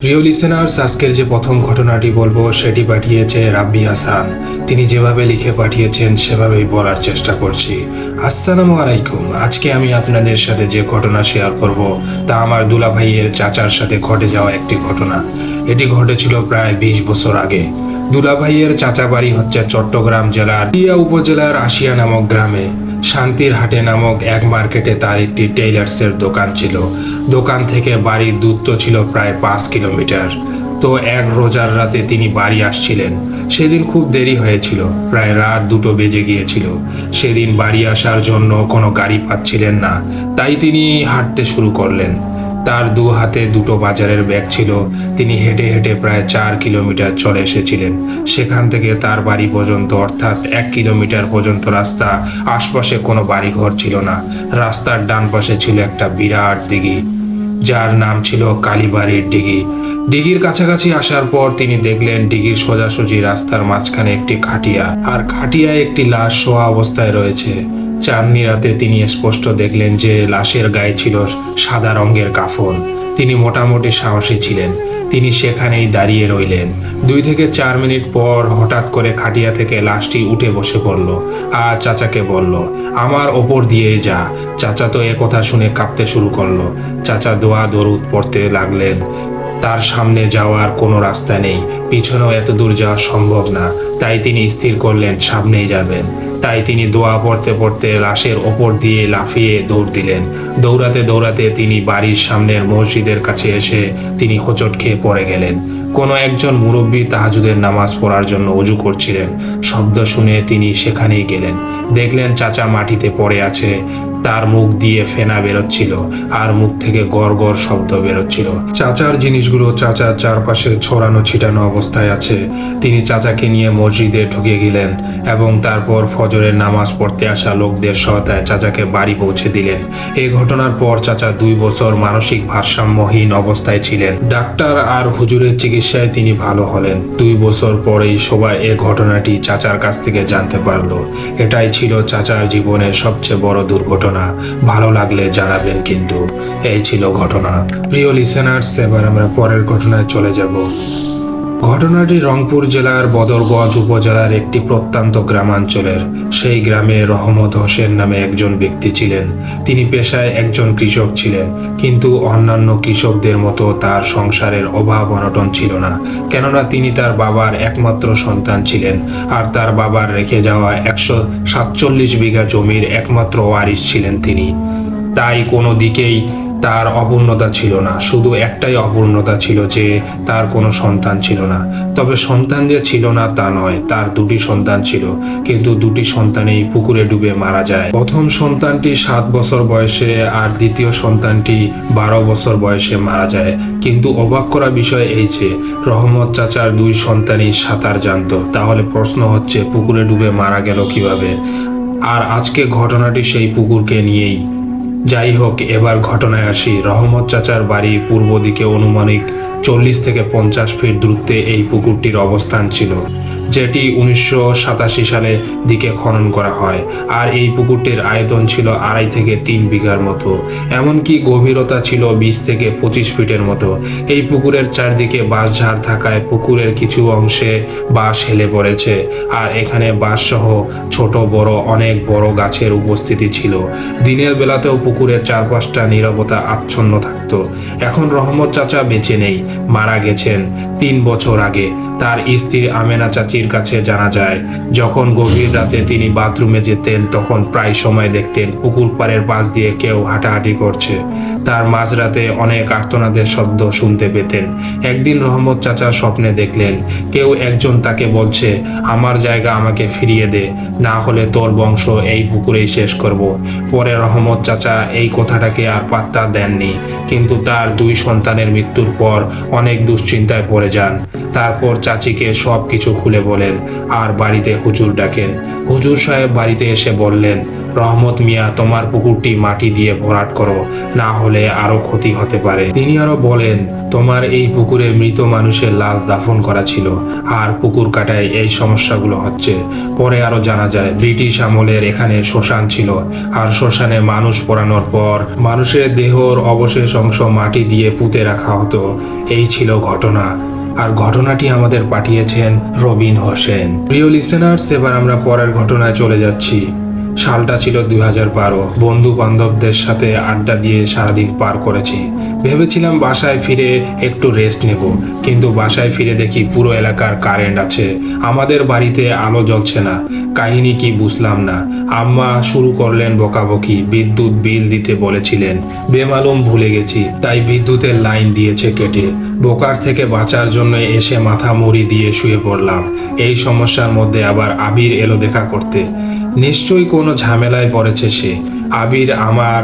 প্রিয় লিসেনার্স, আজকের যে প্রথম ঘটনাটি বলবো সেটি পাঠিয়েছে রাব্বি হাসান। তিনি যেভাবে লিখে পাঠিয়েছেন সেভাবেই বলার চেষ্টা করছি। আসসালামু আলাইকুম। আজকে আমি আপনাদের সাথে যে ঘটনা শেয়ার করব তা আমার দুলাভাইয়ের চাচার সাথে ঘটে যাওয়া একটি ঘটনা। এটি ঘটেছিল প্রায় 20 বছর আগে। দুলাভাইয়ের চাচা বাড়ি হচ্ছে চট্টগ্রাম জেলার টিয়া উপজেলার আশিয়া নামক গ্রামে। শান্তির হাটে নামক এক মার্কেটে তার একটি টেইলার্সের দোকান ছিল। দোকান থেকে বাড়ির দূরত্ব ছিল প্রায় 5 কিলোমিটার। তো এক রোজার রাতে তিনি বাড়ি আসছিলেন। সেদিন খুব দেরি হয়েছিল, প্রায় রাত 2টো বেজে গিয়েছিল। সেদিন বাড়ি আসার জন্য কোনো গাড়ি পাচ্ছিলেন না, তাই তিনি হাঁটতে শুরু করলেন। তার দু হাতে দুটো বাজারের ব্যাগ ছিল। তিনি হেঁটে হেঁটে প্রায় 4 কিলোমিটার চলে এসেছিলেন। সেখান থেকে তার বাড়ি পর্যন্ত, অর্থাৎ 1 কিলোমিটার পর্যন্ত রাস্তা। আশপাশে কোনো বাড়িঘর ছিল না। রাস্তার ডান পাশে ছিল একটা বিরাট দিঘি, যার নাম ছিল কালীবাড়ির দিঘি। দিঘির কাছাকাছি আসার পর তিনি দেখলেন দিঘির সোজাসুজি রাস্তার মাঝখানে একটি খাটিয়া, আর খাটিয়ায় একটি লাশ শোয়া অবস্থায় রয়েছে। চাঁদনি রাতে তিনি স্পষ্ট দেখলেন যে লাশের গায়ে ছিল সাদা রঙের কাফন। তিনি মোটামুটি সাহসী ছিলেন। তিনি সেখানেই দাঁড়িয়ে রইলেন। 2 থেকে 4 মিনিট পর হঠাৎ করে খাটিয়া থেকে লাশটি উঠে বসে পড়ল আর চাচাকে বলল, আমার ওপর দিয়ে যা। চাচা তো কথা শুনে কাঁপতে শুরু করলো। চাচা দোয়া দরুদ পড়তে লাগলেন। তার সামনে যাওয়ার কোনো রাস্তা নেই, পিছনেও এত দূর যাওয়া সম্ভব না। তাই তিনি স্থির করলেন সামনেই যাবেন। তাই তিনি দোয়া পড়তে পড়তে লাশের ওপর দিয়ে লাফিয়ে দৌড় দিলেন। দৌড়াতে দৌড়াতে তিনি বাড়ির সামনের মসজিদের কাছে এসে তিনি হোঁচট খেয়ে পড়ে গেলেন। কোনো একজন মুরব্বী তাহাজ্জুদের নামাজ পড়ার জন্য অজু করছিলেন। শব্দ শুনে তিনি সেখানেই গেলেন। দেখলেন চাচা মাটিতে পড়ে আছে। তার মুখ দিয়ে ফেনা বেরোচ্ছিল আর মুখ থেকে গড় গড় শব্দ বেরোচ্ছিল। চাচার জিনিসগুলো চাচার চারপাশে ছড়ানো ছিটানো অবস্থায় আছে। তিনি চাচাকে নিয়ে মসজিদে ঢুকে গেলেন এবং তারপর ফজরের নামাজ পড়তে আসা লোকদের সহায়তায় চাচাকে বাড়ি পৌঁছে দিলেন। এই ঘটনার পর চাচা 2 বছর মানসিক ভারসাম্যহীন অবস্থায় ছিলেন। ডাক্তার আর হুজুরের চিকিৎসায় তিনি ভালো হলেন। 2 বছর পরেই সবাই এই ঘটনাটি চাচার কাছ থেকে জানতে পারলো। এটাই ছিল চাচার জীবনের সবচেয়ে বড় দুর্ঘটনা। ভালো লাগলে জানাবেন কিন্তু। এই ছিল ঘটনা। প্রিয় লিসেনার্স, এবার আমরা পরের ঘটনায় চলে যাব। ঘটনাটি রংপুর জেলার বদরগঞ্জ উপজেলার একটি প্রত্যন্ত গ্রামাঞ্চলের। সেই গ্রামে রহমত হোসেন নামে একজন ব্যক্তি ছিলেন। তিনি পেশায় একজন কৃষক ছিলেন, কিন্তু অন্যান্য কৃষকদের মতো তার সংসারের অভাব অনটন ছিল না। কেননা তিনি তার বাবার একমাত্র সন্তান ছিলেন, আর তার বাবার রেখে যাওয়া 147 বিঘা জমির একমাত্র ওয়ারিশ ছিলেন তিনি। তাই কোনো দিকেই তার অপূর্ণতা ছিল না। শুধু একটাই অপূর্ণতা ছিল যে তার কোনো সন্তান ছিল না। তবে সন্তান যে ছিল না তা নয়, তার 2টি সন্তান ছিল, কিন্তু 2টি সন্তানেই পুকুরে ডুবে মারা যায়। প্রথম সন্তানটি 7 বছর বয়সে আর দ্বিতীয় সন্তানটি 12 বছর বয়সে মারা যায়। কিন্তু অবাক করা বিষয় এই যে রহমত চাচার 2 সন্তানই সাঁতার জানতো। তাহলে প্রশ্ন হচ্ছে, পুকুরে ডুবে মারা গেল কিভাবে? আর আজকে ঘটনাটি সেই পুকুরকে নিয়েই। যাই হোক, এবার ঘটনায় আসি। রহমত চাচার বাড়ি পূর্ব দিকে আনুমানিক 40 থেকে 50 ফিট দূরত্বে এই পুকুরটির অবস্থান ছিল, যেটি 1987 সালে দিকে খনন করা হয়। আর এই পুকুরটির আয়তন ছিল 2.5 থেকে 3 বিঘার মতো। এমনকি গভীরতা ছিল 20 থেকে 25 ফিটের মতো। এই পুকুরের চারদিকে বাঁশঝাড় থাকায় পুকুরের কিছু অংশে বাঁশ হেলে পড়েছে, আর এখানে বাঁশসহ ছোট বড় অনেক বড় গাছের উপস্থিতি ছিল। দিনের বেলাতেও পুকুরের চারপাশটা নীরবতা আচ্ছন্ন থাকতো। এখন রহমত চাচা বেঁচে নেই, মারা গেছেন 3 বছর আগে। তার স্ত্রী আমেনা চাচির কাছে জানা যায়, যখন গভীর রাতে তিনি বাথরুমে যেতেন তখন প্রায় সময় দেখতেন পুকুর পাড়ের পাশ দিয়ে কেউ হাঁটাহাঁটি করছে। তার মাঝরাতে অনেক আর্তনাদের শব্দ শুনতে পেতেন। একদিন রহমত চাচা স্বপ্নে দেখলেন কেউ একজন তাকে বলছে, আমার জায়গা আমাকে ফিরিয়ে দে, না হলে তোর বংশ এই পুকুরেই শেষ করব। পরে রহমত চাচা এই কথাটাকে আর পাত্তা দেননি, কিন্তু তার 2 সন্তানের মৃত্যুর পর অনেক দুশ্চিন্তায় পড়ে যান। তারপর চাচিকে সব কিছু খুলে বলেন আর বাড়িতে হুজুর ডাকেন। হুজুর সাহেব বাড়িতে এসে বললেন, রহমত মিয়া, তোমার পুকুরটি মাটি দিয়ে ভরাট করো, না হলে আরো ক্ষতি হতে পারে। তিনি আরো বলেন, তোমার এই পুকুরে মৃত মানুষের লাশ দাফন করা ছিল, আর পুকুর কাটায় এই সমস্যাগুলো হচ্ছে। পরে আরো জানা যায় ব্রিটিশ আমলের এখানে শ্মশান ছিল, আর শ্মশানে মানুষ পোড়ানোর পর মানুষের দেহর অবশেষ অংশ মাটি দিয়ে পুঁতে রাখা হতো। এই ছিল ঘটনা। আর ঘটনাটি আমাদের পাঠিয়েছেন রবিন হোসেন। প্রিয় লিসেনার্স, এবার আমরা পরের ঘটনায় চলে যাচ্ছি। সালটা ছিল 2012। বন্ধু বান্ধবদের সাথে আড্ডা দিয়ে সারাদিন পার করেছি। ভেবেছিলাম বাসায় ফিরে একটু রেস্ট নেব, কিন্তু বাসায় ফিরে দেখি পুরো এলাকার কারেন্ট আছে, আমাদের বাড়িতে আলো জ্বলছে না। কাহিনী কি বুঝলাম না। আম্মা শুরু করলেন বকাবকি। বিদ্যুৎ বিল দিতে বলেছিলেন, বেমালুম ভুলে গেছি, তাই বিদ্যুতের লাইন দিয়েছে কেটে। বোকার থেকে বাঁচার জন্য এসে মাথা মুড়ি দিয়ে শুয়ে পড়লাম। এই সমস্যার মধ্যে আবার আবির এলো দেখা করতে। নিশ্চয়ই কোনো ঝামেলায় পড়েছে সে। আবির আমার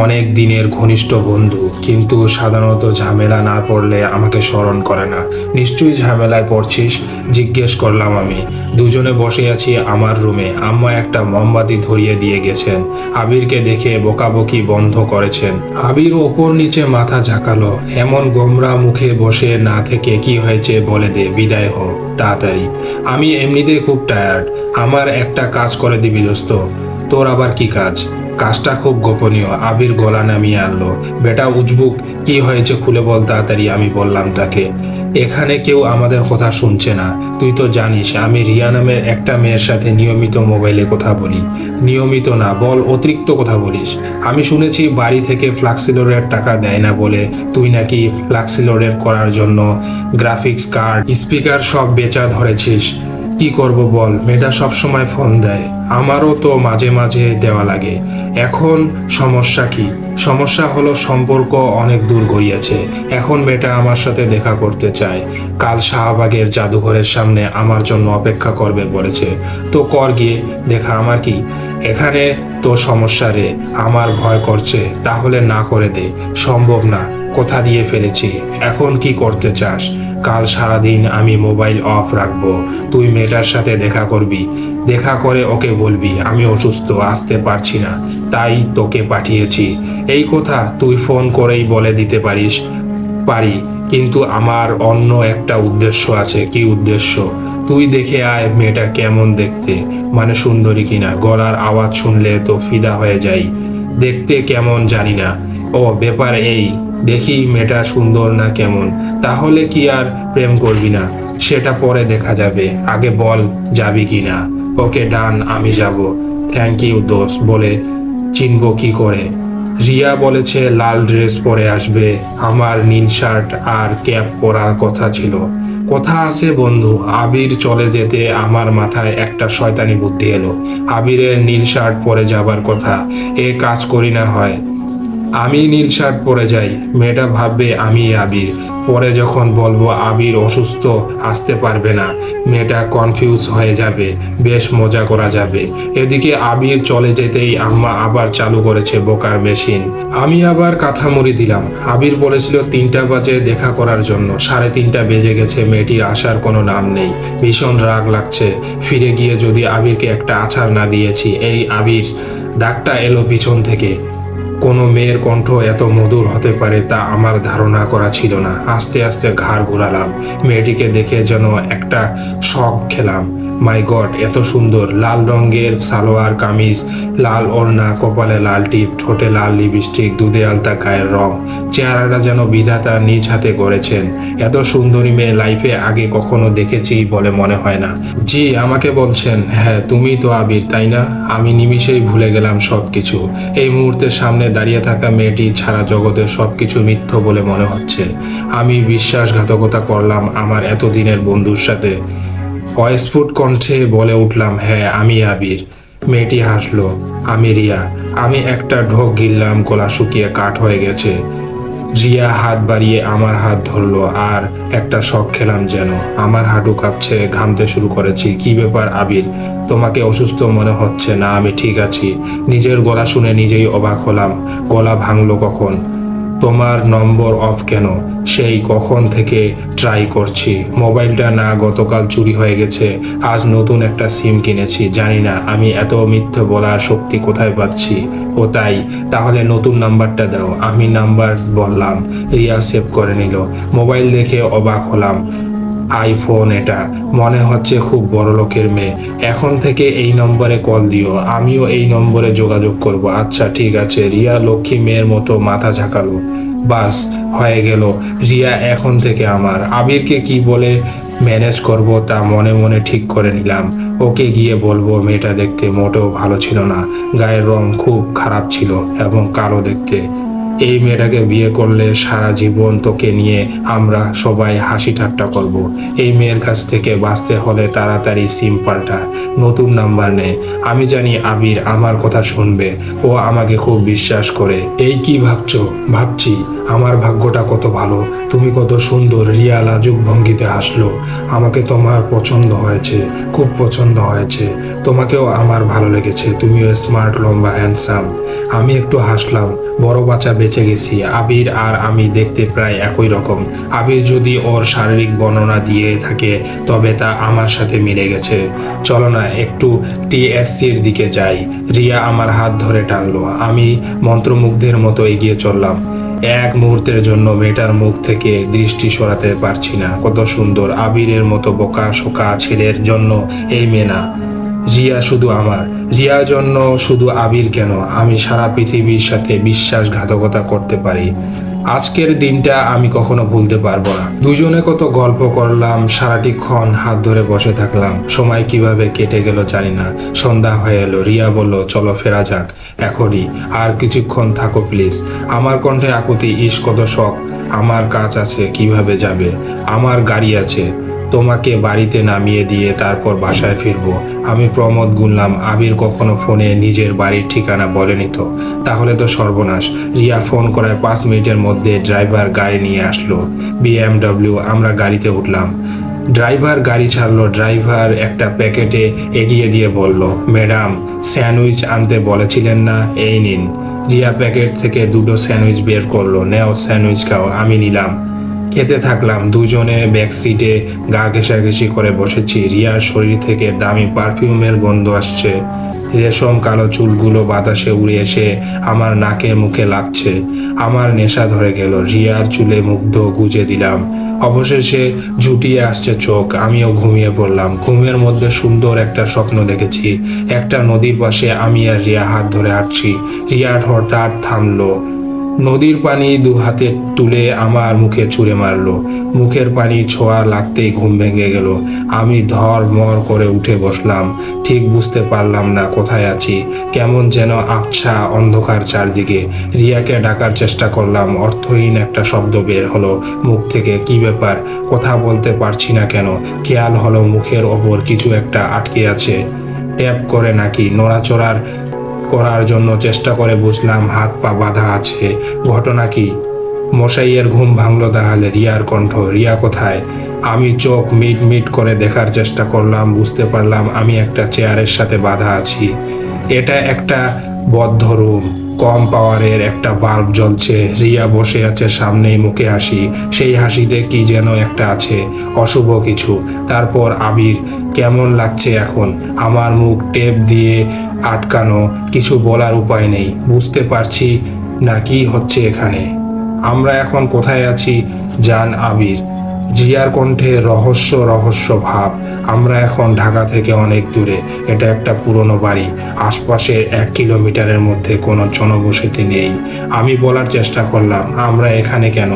অনেক দিনের ঘনিষ্ঠ বন্ধু, কিন্তু সাধারণত ঝামেলা না পড়লে আমাকে স্মরণ করে না। নিশ্চয়ই ঝামেলায় পড়ছিস? জিজ্ঞেস করলাম আমি। দুজনে বসে আছি আমার রুমে। আম্মা একটা মোমবাতি ধরিয়ে দিয়ে গেছেন। আবিরকে দেখে বকাবকি বন্ধ করেছেন। আবির ওপর নিচে মাথা ঝাঁকালো। এমন গোমরা মুখে বসে না থেকে কি হয়েছে বলে দে, বিদায় হোক তাড়াতাড়ি। আমি এমনিতেই খুব টায়ার্ড। আমার একটা কাজ করে দিবি দোস্ত। তোর আবার কি কাজ? কাজটা খুব গোপনীয়। আবির গলা নামিয়ে আনলো। বেটা উজবুক, কি হয়েছে খুলে বল তাড়াতাড়ি, আমি বললাম তাকে। এখানে কেউ আমাদের কথা শুনছে না। তুই তো জানিস আমি রিয়া নামের একটা মেয়ের সাথে নিয়মিত মোবাইলে কথা বলি। নিয়মিত না, বল অতিরিক্ত কথা বলিস। আমি শুনেছি বাড়ি থেকে ফ্লাক্সিলোডের টাকা দেয় না বলে তুই নাকি ফ্লাক্সিলোডের করার জন্য গ্রাফিক্স কার্ড, স্পিকার সব বেচা ধরেছিস। কি করব বল, মেয়েটা সবসময় ফোন দেয়, আমারও তো মাঝে মাঝে দেওয়া লাগে। এখন সমস্যা কি? সমস্যা হলো সম্পর্ক অনেক দূর গড়িয়েছে। এখন মেয়েটা আমার সাথে দেখা করতে চায়। কাল শাহবাগের জাদুঘরের সামনে আমার জন্য অপেক্ষা করবে বলেছে। তো কর গিয়ে দেখা, আমার কি এখানে? তো সমস্যা রে, আমার ভয় করছে। তাহলে না করে দে। সম্ভব না, কথা দিয়ে ফেলেছি। এখন কি করতে চাস? কাল সারাদিন আমি মোবাইল অফ রাখবো। তুই মেয়েটার সাথে দেখা করবি। দেখা করে ওকে বলবি আমি অসুস্থ, আসতে পারছি না, তাই তোকে পাঠিয়েছি। এই কথা তুই ফোন করেই বলে দিতে পারিস। পারি, কিন্তু আমার অন্য একটা উদ্দেশ্য আছে। কি উদ্দেশ্য? তুই দেখে আয় মেয়েটা কেমন দেখতে, মানে সুন্দরী কিনা। গলার আওয়াজ শুনলে তো ফিদা হয়ে যাই। দেখতে কেমন জানি না। ও ব্যাপার এই, দেখি মেয়েটা সুন্দর না কেমন। তাহলে কি আর প্রেম করবি না? সেটা পরে দেখা যাবে। আগে বল যাবি কি না। ওকে ডান, আমি যাব। থ্যাংক ইউ দোস্ত। বলে চিনবো কি করে? রিয়া বলেছে লাল ড্রেস পরে আসবে। আমার নীল শার্ট আর ক্যাপ পরার কথা ছিল। কথা আছে বন্ধু। আবির চলে যেতে আমার মাথায় একটা শয়তানি বুদ্ধি এলো। আবিরের নীল শার্ট পরে যাবার কথা। এ কাজ করি না হয় আমি নীল শার্ট পরে যাই, মেয়েটা ভাববে আমি আবির। পরে যখন বলবো আবির অসুস্থ, আসতে পারবে না, মেয়েটা কনফিউজ হয়ে যাবে, বেশ মজা করা যাবে। এদিকে আবির চলে যেতেই আম্মা আবার চালু করেছে বোকার মেশিন। আমি আবার কাঁথা মুড়ি দিলাম। আবির বলেছিল 3টা বাজে দেখা করার জন্য, 3:30 বেজে গেছে, মেয়েটির আসার কোনো নাম নেই। ভীষণ রাগ লাগছে। ফিরে গিয়ে যদি আবিরকে একটা আছাড় না দিয়েছি। এই আবির, ডাকটা এলো পিছন থেকে। কোনো মেয়ের কণ্ঠ এত মধুর হতে পারে তা আমার ধারণা করা ছিল না। আস্তে আস্তে ঘাড় ঘোরালাম। মেয়েটিকে দেখে যেন একটা শক খেলাম। মাই গড, এত সুন্দর! লাল রঙের সালোয়ার কামিজ, লাল ওড়না, কপালে লাল টিপ, ঠোঁটে লাল লিপস্টিক, দুধে আলতা গায়ের রং। চেহারাটা যেন বিধাতা নিজ হাতে গড়েছেন। এত সুন্দরী মেয়ে লাইফে আগে কখনো দেখেছি বলে মনে হয় না। জি, আমাকে বলছেন? হ্যাঁ, তুমি তো আবির, তাই না? আমি নিমিষেই ভুলে গেলাম সবকিছু। এই মুহূর্তে সামনে দাঁড়িয়ে থাকা মেয়েটি ছাড়া জগতের সবকিছু মিথ্য বলে মনে হচ্ছে। আমি বিশ্বাসঘাতকতা করলাম আমার এতদিনের বন্ধুর সাথে। অস্ফুট কণ্ঠে বলে উঠলাম, হ্যাঁ আমি আবির। মেয়েটি হাসলো। আমি রিয়া। আমি একটা ঢোক গিললাম, গলা শুকিয়ে কাঠ হয়ে গেছে। রিয়া হাত বাড়িয়ে আমার হাত ধরলো, আর একটা শক খেলাম যেন। আমার হাঁটু কাঁপছে, ঘামতে শুরু করেছি। কি ব্যাপার আবির, তোমাকে অসুস্থ মনে হচ্ছে? না, আমি ঠিক আছি। নিজের গলা শুনে নিজেই অবাক হলাম। গলা ভাঙলো কখন? তোমার নম্বর অফ কেন? সেই কখন থেকে ট্রাই করছি। মোবাইলটা না গতকাল চুরি হয়ে গেছে, আজ নতুন একটা সিম কিনেছি। জানি না আমি এত মিথ্যে বলার শক্তি কোথায় পাচ্ছি। ও তাই, তাহলে নতুন নাম্বারটা দাও। আমি নাম্বার বললাম, রিয়া সেভ করে নিল। মোবাইল দেখে অবাক হলাম। আইফোন এটা, মনে হচ্ছে খুব বড় লোকের মেয়ে। এখন থেকে এই নম্বরে কল দিও, আমিও এই নম্বরে যোগাযোগ করব। আচ্ছা ঠিক আছে। রিয়া লক্ষ্মী মেয়ের মতো মাথা ঝাঁকালো। বাস, হয়ে গেল। রিয়া এখন থেকে আমার। আবিরকে কি বলে ম্যানেজ করব তা মনে মনে ঠিক করে নিলাম। ওকে গিয়ে বলবো মেয়েটা দেখতে মোটেও ভালো ছিল না, গায়ের রং খুব খারাপ ছিল এবং কালো দেখতে। এই মেয়েটাকে বিয়ে করলে সারা জীবন তোকে নিয়ে আমরা সবাই হাসি ঠাট্টা করব। এই মেয়ের কাছ থেকে বাঁচতে হলে তাড়াতাড়ি সিম পাল্টা, নতুন নাম্বার নে। আমি জানি আবির আমার কথা শুনবে, ও আমাকে খুব বিশ্বাস করে। এই কি ভাবছো? ভাবছি আমার ভাগ্যটা কত ভালো, তুমি কত সুন্দর। রিয়া লাজুক ভঙ্গিতে হাসলো। আমাকে তোমার পছন্দ হয়েছে, খুব পছন্দ হয়েছে। তোমাকেও আমার ভালো লেগেছে, তুমিও স্মার্ট, লম্বা, হ্যান্ডসাম। আমি একটু হাসলাম। বড় বাচ্চা বেঁচে গেছি। আবির আর আমি দেখতে প্রায় একই রকম। আবির যদি ওর শারীরিক বর্ণনা দিয়ে থাকে তবে তা আমার সাথে মিলে গেছে। চলো না একটু টিএসসির দিকে যাই। রিয়া আমার হাত ধরে টানলো। আমি মন্ত্রমুগ্ধের মতো এগিয়ে চললাম। এক মুহূর্তের জন্য মেয়েটার মুখ থেকে দৃষ্টি সরাতে পারছি না। কত সুন্দর। আবিরের মতো বোকা শোকা ছেলের জন্য এই মেয়ে না। রিয়া শুধু আমার। রিয়ার জন্য শুধু আবির কেন, আমি সারা পৃথিবীর সাথে বিশ্বাসঘাতকতা করতে পারি। আজকের দিনটা আমি কখনো ভুলতে পারবো না। দুজনে কত গল্প করলাম, সারাটিক্ষণ হাত ধরে বসে থাকলাম। সময় কিভাবে কেটে গেল জানি না। সন্ধ্যা হয়ে এলো। রিয়া বলল, চলো ফেরা যাক এখনই। আর কিছুক্ষণ থাকো প্লিজ। আমার কণ্ঠে আকুতি। ইস কত শখ। আমার কাজ আছে, কিভাবে যাবে? আমার গাড়ি আছে, তোমাকে বাড়িতে নামিয়ে দিয়ে তারপর বাসায় ফিরবো। আমি প্রমোদ গুনলাম, আবির কখনো ফোনে নিজের বাড়ির ঠিকানা বলেনি তো? তাহলে তো সর্বনাশ। রিয়া ফোন করায় 5 মিনিটের মধ্যে ড্রাইভার গাড়ি নিয়ে আসলো, BMW। আমরা গাড়িতে উঠলাম। ড্রাইভার গাড়ি ছাড়লো। ড্রাইভার একটা প্যাকেটে এগিয়ে দিয়ে বলল, ম্যাডাম স্যান্ডউইচ আনতে বলেছিলেন না, এই নিন। রিয়া প্যাকেট থেকে 2টো স্যান্ডউইচ বের করলো। নেও স্যান্ডউইচ খাও। আমি নিলাম। খেতে থাকলাম। দুজনে ব্যাক সিটে গা ঘেঁষাঘেঁষি করে বসেছি। রিয়ার শরীর থেকে দামি পারফিউমের গন্ধ আসছে। রেশম কালো চুলগুলো বাতাসে উড়ে এসে আমার নাকে মুখে লাগছে। আমার নেশা ধরে গেল। রিয়ার চুলে মুগ্ধ গুজে দিলাম। অবশেষে জুটিয়ে আসছে চোখ। আমিও ঘুমিয়ে পড়লাম। ঘুমের মধ্যে সুন্দর একটা স্বপ্ন দেখেছি। একটা নদীর পাশে আমি আর রিয়া হাত ধরে হাঁটছি। রিয়া হঠাৎ থামলো। নদীর পানি 2 হাতে তুলে আমার মুখে ছুঁড়ে মারলো। মুখের পানি ছোঁয়া লাগতেই ঘুম ভেঙে গেল। আমি ধড়মড় করে উঠে বসলাম। ঠিক বুঝতে পারলাম না কোথায় আছি। কেমন যেন আবছা অন্ধকার চারদিকে। রিয়াকে ডাকার চেষ্টা করলাম। অর্থহীন একটা শব্দ বের হলো মুখ থেকে। কি ব্যাপার? কথা বলতে পারছি না কেন? খেয়াল হলো মুখের ওপর কিছু একটা আটকে আছে। ট্যাপ করে নাকি? নড়াচড়ার করার জন্য চেষ্টা করে বুঝলাম হাত পা বাঁধা আছে। ঘটনা কি? মশাইয়ের ঘুম ভাঙলো তাহলে। রিয়ার কণ্ঠ। রিয়া কোথায়? আমি চোখ মিট মিট করে দেখার চেষ্টা করলাম। বুঝতে পারলাম আমি একটা চেয়ারের সাথে বাঁধা আছি। এটা একটা বদ্ধ রুম। কম পাওয়ারের একটা বাল্ব জ্বলছে। রিয়া বসে আছে সামনেই, মুখে হাসি। সেই হাসিতে কি যেন একটা আছে, অশুভ কিছু। তারপর আবির। কেমন লাগছে এখন? আমার মুখ টেপ দিয়ে আটকানো। কিছু বলার উপায় নেই। বুঝতে পারছি না কি হচ্ছে এখানে। আমরা এখন কোথায় আছি? জান আবির। রিয়ার কণ্ঠে রহস্য রহস্য ভাব। আমরা এখন ঢাকা থেকে অনেক দূরে। এটা একটা পুরনো বাড়ি। আশপাশে 1 কিলোমিটারের মধ্যে কোনো জনবসতি নেই। আমি বলার চেষ্টা করলাম, আমরা এখানে কেন?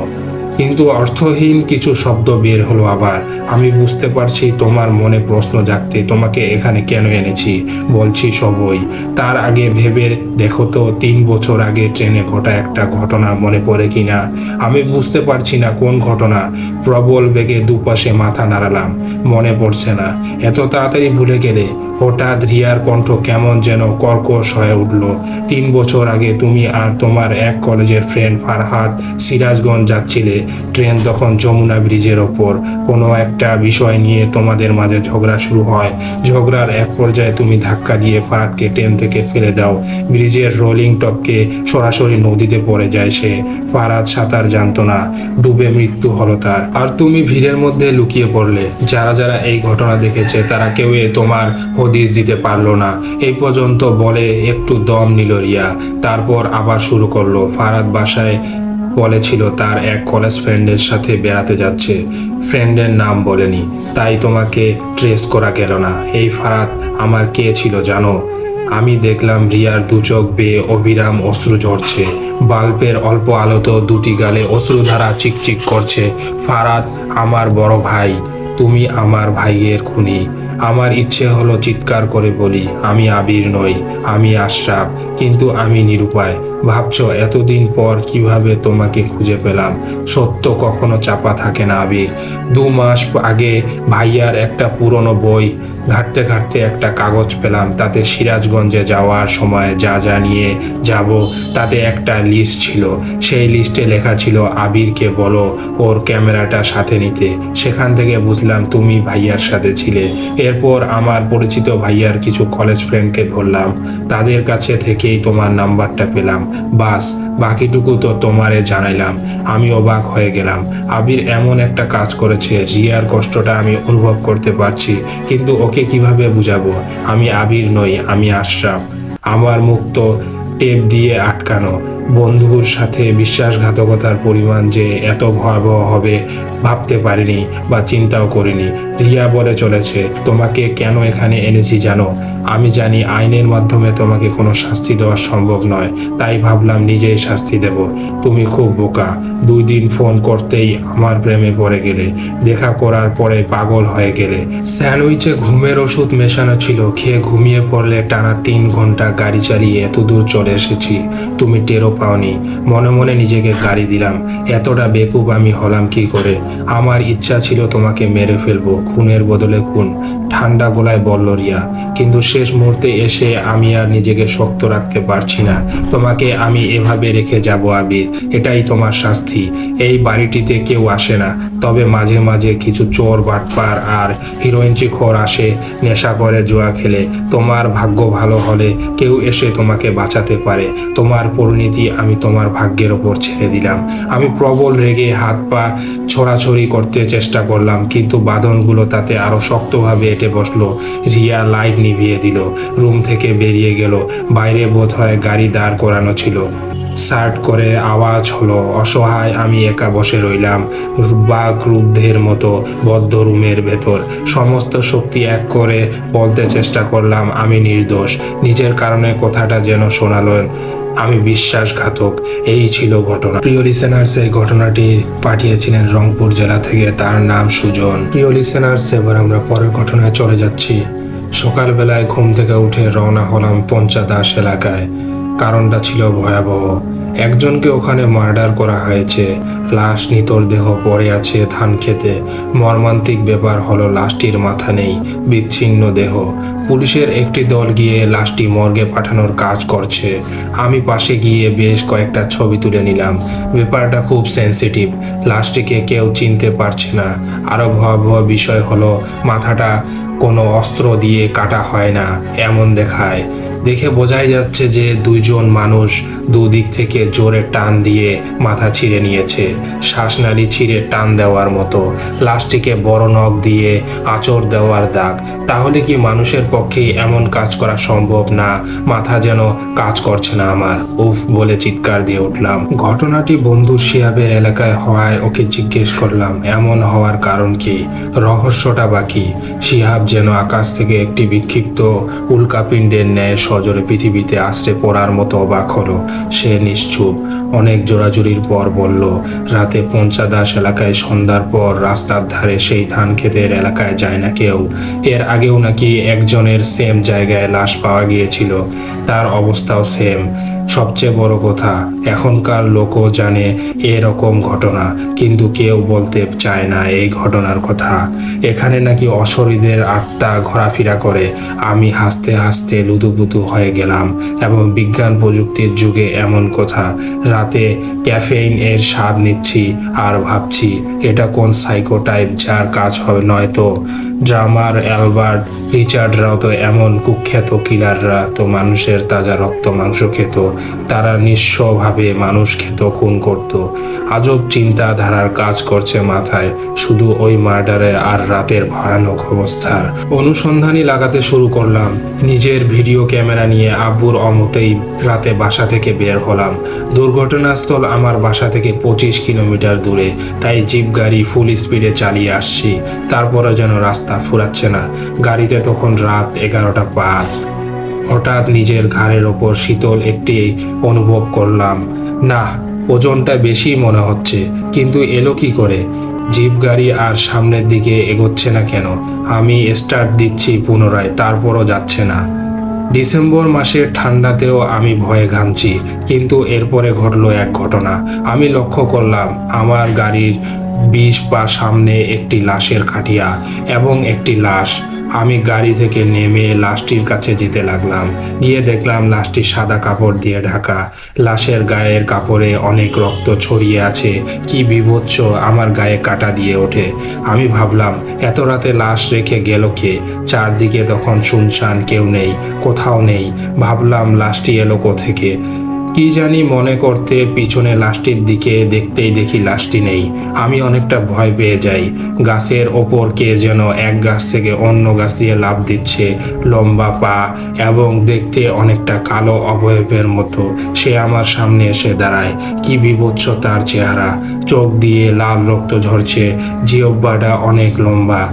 কিন্তু অর্থহীন কিছু শব্দ বের হলো আবার। আমি বুঝতে পারছি তোমার মনে প্রশ্ন জাগতে, তোমাকে এখানে কেন এনেছি। বলছি সবই। তার আগে ভেবে দেখো তো 3 বছর আগে ট্রেনে ঘটা একটা ঘটনা মনে পড়ে কিনা। আমি বুঝতে পারছি না কোন ঘটনা। প্রবল বেগে দুপাশে মাথা নাড়ালাম। মনে পড়ছে না। এত তাড়াতাড়ি ভুলে গেলে? হঠাৎ রিয়ার কণ্ঠ কেমন যেন কর্কশ হয়ে উঠল। 3 বছর আগে তুমি আর তোমার এক কলেজের ফ্রেন্ড ফারহাদ সিরাজগঞ্জ যাচ্ছিলে। ট্রেন তখন যমুনা ব্রিজের ওপর। কোনো একটা বিষয় নিয়ে তোমাদের মাঝে ঝগড়া শুরু হয়। ঝগড়ার এক পর্যায়ে তুমি ধাক্কা দিয়ে ফারাদকে ট্রেন থেকে ফেলে দাও। ব্রিজের রোলিং টপকে সরাসরি নদীতে পড়ে যায় সে। ফারাদ সাঁতার জানতো না, ডুবে মৃত্যু হলো তার। আর তুমি ভিড়ের মধ্যে লুকিয়ে পড়লে। যারা যারা এই ঘটনা দেখেছে তারা কেউই তোমার হদিস দিতে পারলো না। এই পর্যন্ত বলে একটু দম নিল রিয়া, তারপর আবার শুরু করলো। ফারাদ বাসায় বলেছিল তার এক কলেজ ফ্রেন্ডের সাথে বেড়াতে যাচ্ছে। ফ্রেন্ডের নাম বলেনি, তাই তোমাকে ট্রেস করা গেল না। এই ফারাদ আমার কে ছিল জানো? আমি দেখলাম রিয়ার দু চোখ বেয়ে অবিরাম অশ্রু ঝরছে। বাল্বের অল্প আলোতেও দুটি গালে অশ্রুধারা চিকচিক করছে। ফারাদ আমার বড় ভাই, তুমি আমার ভাইয়ের খুনি। আমার ইচ্ছে হলো চিৎকার করে বলি আমি আবির নই, আমি আশরাফ, কিন্তু আমি নিরুপায়। ভাবছো এতদিন পর কিভাবে তোমাকে খুঁজে পেলাম? সত্য কখনো চাপা থাকে না আবির। 2 মাস আগে ভাইয়ার একটা পুরনো বই ঘাঁটতে ঘাঁটতে একটা কাগজ পেলাম। তাতে সিরাজগঞ্জে যাওয়ার সময় যা যা নিয়ে যাব তাতে একটা লিস্ট ছিল। সেই লিস্টে লেখা ছিল আবিরকে বলো ওর ক্যামেরাটা সাথে নিতে। সেখান থেকে বুঝলাম তুমি ভাইয়ার সাথে ছিলে। এরপর আমার পরিচিত ভাইয়ার কিছু কলেজ ফ্রেন্ডকে ধরলাম, তাদের কাছে থেকেই তোমার নাম্বারটা পেলাম। বাস বাকিটুকু তো তোমারে জানাইলাম। আমি অবাক হয়ে গেলাম। আবির এমন একটা কাজ করেছে, রিয়ার কষ্টটা আমি অনুভব করতে পারছি, কিন্তু ওকে কিভাবে বুঝাবো আমি আবির নই, আমি আশরাফ। আমার মুখ তো টেপ দিয়ে আটকানো। বন্ধুর সাথে বিশ্বাসঘাতকতার পরিমাণ যে এত ভয়াবহ হবে ভাবতে পারিনি বা চিন্তাও করিনি। রিয়া বলে চলেছে তোমাকে কেন এখানে এনেছি জানো? আমি জানি আইনের মাধ্যমে তোমাকে কোনো শাস্তি দেওয়া সম্ভব নয়, তাই ভাবলাম নিজেই শাস্তি দেব। তুমি খুব বোকা। 2 দিন ফোন করতেই আমার প্রেমে পড়ে গেলে, দেখা করার পরে পাগল হয়ে গেলে। স্যান্ডউইচে ঘুমের ওষুধ মেশানো ছিল, খেয়ে ঘুমিয়ে পড়লে টানা 3 ঘন্টা গাড়ি চালিয়ে এত দূর চলে এসেছি, তুমি টেরও পাওনি। মনে মনে নিজেকে গালি দিলাম, এতটা বেকুব আমি হলাম কি করে? আমার ইচ্ছা ছিল তোমাকে মেরে ফেলবো, খুনের বদলে খুন, ঠান্ডা গলায় বলল রিয়া। কিন্তু শেষ মুহূর্তে এসে আমি আর নিজেকে শক্ত রাখতে পারছি না। তোমাকে আমি এভাবে রেখে যাব আবির, এটাই তোমার শাস্তি। এই বাড়িটিতে কেউ আসে না, তবে মাঝে মাঝে কিছু চোর বাটপার আর হিরোইনচিখোর আসে, নেশা করে জুয়া খেলে। তোমার ভাগ্য ভালো হলে কেউ এসে তোমাকে বাঁচাতে পারে। তোমার পরিণতি আমি তোমার ভাগ্যের ওপর ছেড়ে দিলাম। আমি প্রবল রেগে হাত পা ছড়াছড়ি করতে চেষ্টা করলাম, কিন্তু বাঁধনগুলো তাতে আরো শক্তভাবে এঁটে বসলো। রিয়া লাইট নিভিয়ে দিল, রুম থেকে বেরিয়ে গেল। বাইরে বোধহয় গাড়ি দাঁড় করানো ছিল। সার্ট করে আওয়াজ হলো। অসহায় আমি একা বসে রইলাম, বাঘ রুদ্ধের মতো বদ্ধ রুমের ভেতর। সমস্ত শক্তি এক করে বলতে চেষ্টা করলাম আমি নির্দোষ। নিজের কারণে কথাটা যেন শোনালো আমি বিশ্বাসঘাতক। এই ছিল ঘটনা। প্রিয় লিসেনার্স, এই ঘটনাটি পাঠিয়েছিলেন রংপুর জেলা থেকে, তার নাম সুজন। প্রিয় লিসেনার্স, এবার আমরা পরের ঘটনায় চলে যাচ্ছি। সকালবেলায় ঘুম থেকে উঠে রওনা হলাম পঞ্চাদাস এলাকায়। কারণটা ছিল ভয়াবহ। একজনকে ওখানে মার্ডার করা হয়েছে। লাশ নিতর দেহ পড়ে আছে ধান খেতে। মর্মান্তিক ব্যাপার হলো লাশটির মাথা নেই, বিচ্ছিন্ন দেহ। পুলিশের একটি দল গিয়ে লাশটি মর্গে পাঠানোর কাজ করছে। আমি পাশে গিয়ে বেশ কয়েকটা ছবি তুলে নিলাম। ব্যাপারটা খুব সেন্সিটিভ, লাশটিকে কেউ চিনতে পারছে না। আরো ভয়াবহ বিষয় হলো মাথাটা কোনো অস্ত্র দিয়ে কাটা হয় না এমন দেখায়। দেখে বোঝাই যাচ্ছে যে 2 জন মানুষ দুদিক থেকে জোরে টান দিয়ে মাথা ছিঁড়ে নিয়েছে, শ্বাসনালী ছিঁড়ে টান দেওয়ার মতো। লাশটিকে বড় নখ দিয়ে আঁচড় দেওয়ার দাগ। তাহলে কি মানুষের পক্ষেই এমন কাজ করা সম্ভব না? মাথা যেন কাজ করছে না আমার। উফ বলে চিৎকার দিয়ে উঠলাম। ঘটনাটি বন্ধু শিহাবের এলাকায় হওয়ায় ওকে জিজ্ঞেস করলাম এমন হওয়ার কারণ কি, রহস্যটা বাকি। শিহাব যেন আকাশ থেকে একটি বিক্ষিপ্ত উল্কাপিণ্ডের ন্যায় সজোরে পৃথিবীতে আশ্রে পড়ার মতো অবাক হলো। সে নিশ্চুপ। অনেক জোরাজুরির পর বলল, রাতে পঞ্চাদাস এলাকায় সন্ধ্যার পর রাস্তার ধারে সেই ধান ক্ষেতের এলাকায় যায় না কেউ। এর আগেও নাকি একজনের সেম জায়গায় লাশ পাওয়া গিয়েছিল, তার অবস্থাও সেম। সবচেয়ে বড় কথা, এখনকার লোকও জানে এরকম ঘটনা, কিন্তু কেউ বলতে চায় না এই ঘটনার কথা। এখানে নাকি অশরীরদের আত্মা ঘোরাফেরা করে। আমি হাসতে হাসতে লুতুপুতু হয়ে গেলাম এবং বিজ্ঞান প্রযুক্তির যুগে মুখে এমন কথা। রাতে ক্যাফেইন এর স্বাদ নিচ্ছি আর ভাবছি এটা কোন সাইকো টাইপ যার কাজ হবে, নয়তো ড্রামার অ্যালবার্ট রিচার্ডরাও তো এমন কুখ্যাত কিলাররা তো মানুষের তাজা রক্ত মাংস খেত, তারা নিঃস্বভাবে মানুষ খেত, খুন করত। আজব চিন্তাধারার কাজ করছে মাথায়, শুধু ওই মার্ডারের আর রাতের ভয়ানক অবস্থার অনুসন্ধানী লাগাতে শুরু করলাম। নিজের ভিডিও ক্যামেরা নিয়ে আব্বুর অমতেই রাতে বাসা থেকে বের হলাম। দুর্ঘটনাস্থল আমার বাসা থেকে 25 কিলোমিটার দূরে, তাই জিপ গাড়ি ফুল স্পিডে চালিয়ে আসছি। তারপরে যেন রাস্তা ফুরাচ্ছে না। গাড়িতে তখন রাত 11টা পার। হঠাৎ নিজের ঘাড়ের ওপর শীতল একটি অনুভব করলাম। না, ওজনটা বেশি মনে হচ্ছে, কিন্তু এলো কি করে? জিপ গাড়ি আর সামনের দিকে এগোচ্ছে না কেন? আমি স্টার্ট দিচ্ছি পুনরায়, তারপরও যাচ্ছে না। ডিসেম্বর মাসের ঠান্ডাতেও আমি ভয়ে ঘামছি, কিন্তু এরপরে ঘটলো এক ঘটনা। আমি লক্ষ্য করলাম আমার গাড়ির 20 পা সামনে একটি লাশের খাটিয়া এবং একটি লাশ। আমি গাড়ি থেকে নেমে লাশটির কাছে যেতে লাগলাম। গিয়ে দেখলাম লাশটি সাদা কাপড় দিয়ে ঢাকা। লাশের গায়ের কাপড়ে অনেক রক্ত ছড়িয়ে আছে। কি বিভৎস! আমার গায়ে কাটা দিয়ে ওঠে। আমি ভাবলাম এত রাতে লাশ রেখে গেল কে? চারদিকে তখন শুনশান, কেউ নেই, কোথাও নেই। ভাবলাম লাশটি এলো কোত্থেকে? কি জানি মনে করতে পিছনে লাশটির দিকে দেখতেই দেখি লাশটি নেই। আমি অনেকটা ভয় পেয়ে যাই। গাছের ওপর কে যেন এক গাছ থেকে অন্য গাছ দিয়ে লাফ দিচ্ছে, লম্বা পা এবং দেখতে অনেকটা কালো অবয়বের মতো। সে আমার সামনে এসে দাঁড়ায়। কি বিভৎস তার চেহারা! চোখ দিয়ে লাল রক্ত ঝরছে, জিহ্বাটা অনেক লম্বা।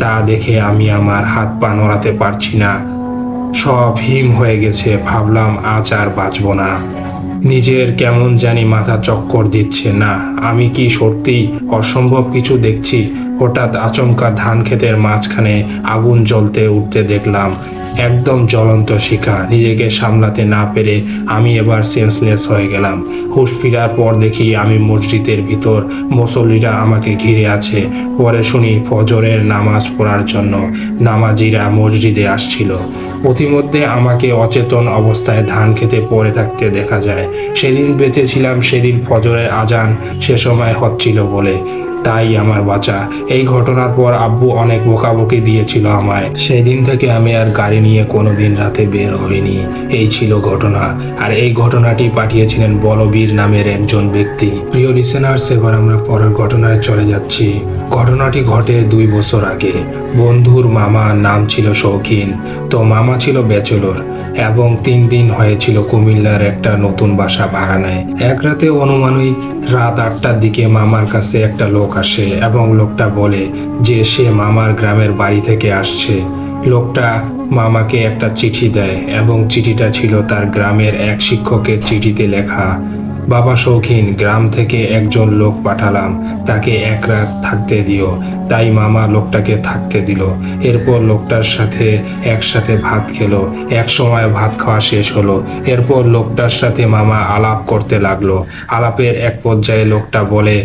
তা দেখে আমি আমার হাত পা নড়াতে পারছি না, সব হিম হয়ে গেছে। ভাবলাম আজ আর বাঁচব না। নিজের কেমন জানি মাথা চক্কর দিচ্ছে। না, আমি কি সত্যিই অসম্ভব কিছু দেখছি? হঠাৎ আচমকা ধান ক্ষেতের মাঝখানে আগুন জ্বলতে উঠতে দেখলাম, একদম জ্বলন্ত শিখা। নিজেকে সামলাতে না পেরে আমি এবার সেন্সলেস হয়ে গেলাম। হুঁশ ফিরার পর দেখি আমি মসজিদের ভিতর, মুসল্লিরা আমাকে ঘিরে আছে। পরে শুনি ফজরের নামাজ পড়ার জন্য নামাজিরা মসজিদে আসছিল। প্রতিমধ্যে আমাকে অচেতন অবস্থায় ধান খেতে পড়ে থাকতে দেখা যায়। সেদিন বেঁচেছিলাম, সেদিন ফজরের আজান সে সময় হচ্ছিল বলে, তাই আমার বাঁচা। এই ঘটনার পর আব্বু অনেক বকাবকি দিয়েছিল আমায়। সেই দিন থেকে আমি আর গাড়ি নিয়ে কোনোদিন রাতে বের হইনি। এই ছিল ঘটনা। আর এই ঘটনাটি পাঠিয়েছিলেন বলবীর নামের একজন ব্যক্তি। প্রিয় লিসেনার্স, এবার আমরা পরের ঘটনায় চলে যাচ্ছি। ঘটনাটি ঘটে 2 বছর আগে। বন্ধুর মামা, নাম ছিল শৌখিন। তো মামা ছিল ব্যাচেলর এবং 3 দিন হয়েছিল কুমিল্লার একটা নতুন বাসা ভাড়া নেয়। এক রাতে অনুমানিক রাত 8টার দিকে মামার কাছে একটা লোক আসে এবং লোকটা বলে যে সে মামার গ্রামের বাড়ি থেকে আসছে। লোকটা মামাকে একটা চিঠি দেয় এবং চিঠিটা ছিল তার গ্রামের এক শিক্ষকের চিঠিতে লেখা। বাবা শৌখিন, গ্রাম থেকে একজন লোক পাঠালাম, তাকে 1 রাত থাকতে দিও। তাই মামা লোকটাকে থাকতে দিল। এরপর লোকটার সাথে একসাথে ভাত খেলো। এক সময় ভাত খাওয়া শেষ হলো। এরপর লোকটার সাথে মামা আলাপ করতে লাগলো। আলাপের এক পর্যায়ে লোকটা বলে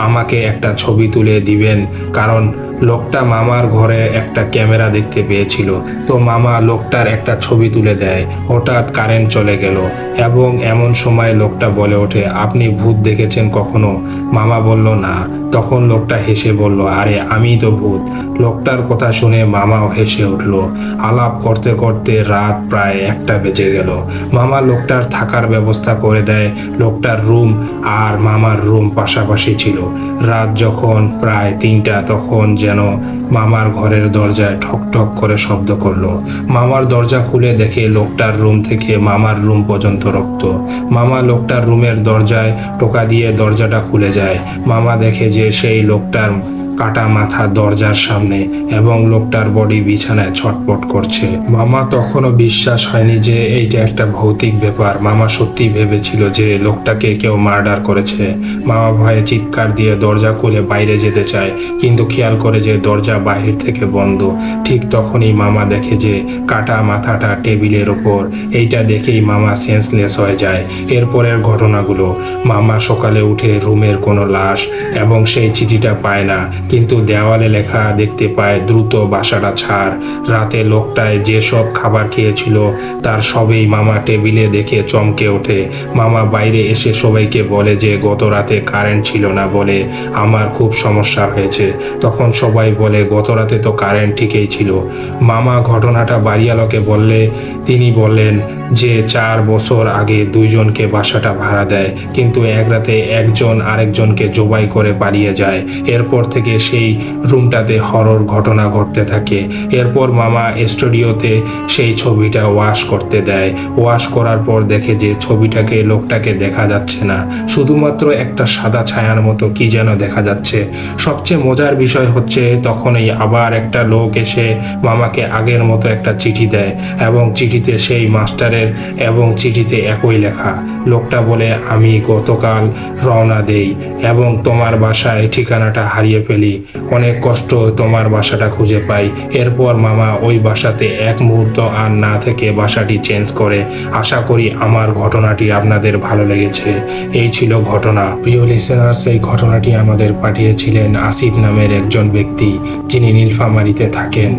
আমাকে একটা ছবি তুলে দিবেন, কারণ লোকটা মামার ঘরে একটা ক্যামেরা দেখতে পেয়েছিল। তো মামা লোকটার একটা ছবি তুলে দেয়। হঠাৎ কারেন্ট চলে গেল এবং এমন সময় লোকটা বলে ওঠে, আপনি ভূত দেখেছেন কখনো? মামা বলল না। তখন লোকটা হেসে বলল, আরে আমি তো ভূত। লোকটার কথা শুনে মামাও হেসে উঠল। আলাপ করতে করতে রাত প্রায় 1টা বেজে গেল। মামা লোকটার থাকার ব্যবস্থা করে দেয়। লোকটার রুম আর মামার রুম পাশাপাশি ছিল। রাত যখন প্রায় 3টা, তখন যেন মামার ঘরের দরজায় ঠক ঠক করে শব্দ করলো। মামার দরজা খুলে দেখে লোকটার রুম থেকে মামার রুম পর্যন্ত রক্ত। মামা লোকটার রুমের দরজায় টোকা দিয়ে দরজাটা খুলে যায়। মামা দেখে যে সেই লোকটার কাটা মাথা দরজার সামনে এবং লোকটার বডি বিছানায় ছটপট করছে। মামা তখনও বিশ্বাস হয়নি যে এইটা একটা ভৌতিক ব্যাপার। মামা সত্যি ভেবেছিল যে লোকটাকে কেউ মার্ডার করেছে। মামা ভয়ে চিৎকার দিয়ে দরজা খুলে বাইরে যেতে চায়, কিন্তু খেয়াল করে যে দরজা বাহির থেকে বন্ধ। ঠিক তখনই মামা দেখে যে কাটা মাথাটা টেবিলের ওপর। এইটা দেখেই মামা সেন্সলেস হয়ে যায়। এরপরের ঘটনাগুলো, মামা সকালে উঠে রুমের কোনো লাশ এবং সেই চিঠিটা পায় না। কিন্তু দেওয়ালে লেখা দেখতে পায় দ্রুত বাসাটা ছাড়। রাতে লোকটায় যেসব খাবার খেয়েছিল তার সবই মামা টেবিলে দেখে চমকে ওঠে। মামা বাইরে এসে সবাইকে বলে যে গত রাতে কারেন্ট ছিল না বলে আমার খুব সমস্যা হয়েছে। তখন সবাই বলে গত রাতে তো কারেন্ট ঠিকই ছিল। মামা ঘটনাটা বাড়িওয়ালাকে বললে তিনি বললেন যে 4 বছর আগে দুইজনকে বাসাটা ভাড়া দেয়, কিন্তু এক রাতে একজন আরেকজনকে জবাই করে পালিয়ে যায়। এরপর থেকে সেই রুমটাতে হরর ঘটনা ঘটতে থাকে। এরপর মামা স্টুডিওতে সেই ছবিটা ওয়াশ করতে দেয়। ওয়াশ করার পর দেখে যে ছবিটাকে লোকটাকে দেখা যাচ্ছে না, শুধুমাত্র একটা সাদা ছায়ার মতো কি যেন দেখা যাচ্ছে। সবচেয়ে মজার বিষয় হচ্ছে তখনই আবার একটা লোক এসে মামাকে আগের মতো একটা চিঠি দেয় এবং চিঠিতে সেই মাস্টারের এবং চিঠিতে একই লেখা। লোকটা বলে আমি গতকাল রওনা দেই এবং তোমার বাসায় ঠিকানাটা হারিয়ে ফেলি। অনেক কষ্ট তোমার বাসাটা খুঁজে পাই। এরপর মামা ওই বাসাতে এক মুহূর্ত আর না থেকে বাসাটি চেঞ্জ করে। আশা করি আমার ঘটনাটি আপনাদের ভালো লেগেছে। এই ছিল ঘটনা। প্রিয় লিসেনার্স, এই ঘটনাটি আমাদের পাঠিয়েছিলেন আসিফ নামের একজন ব্যক্তি, যিনি নীলফামারীতে থাকেন।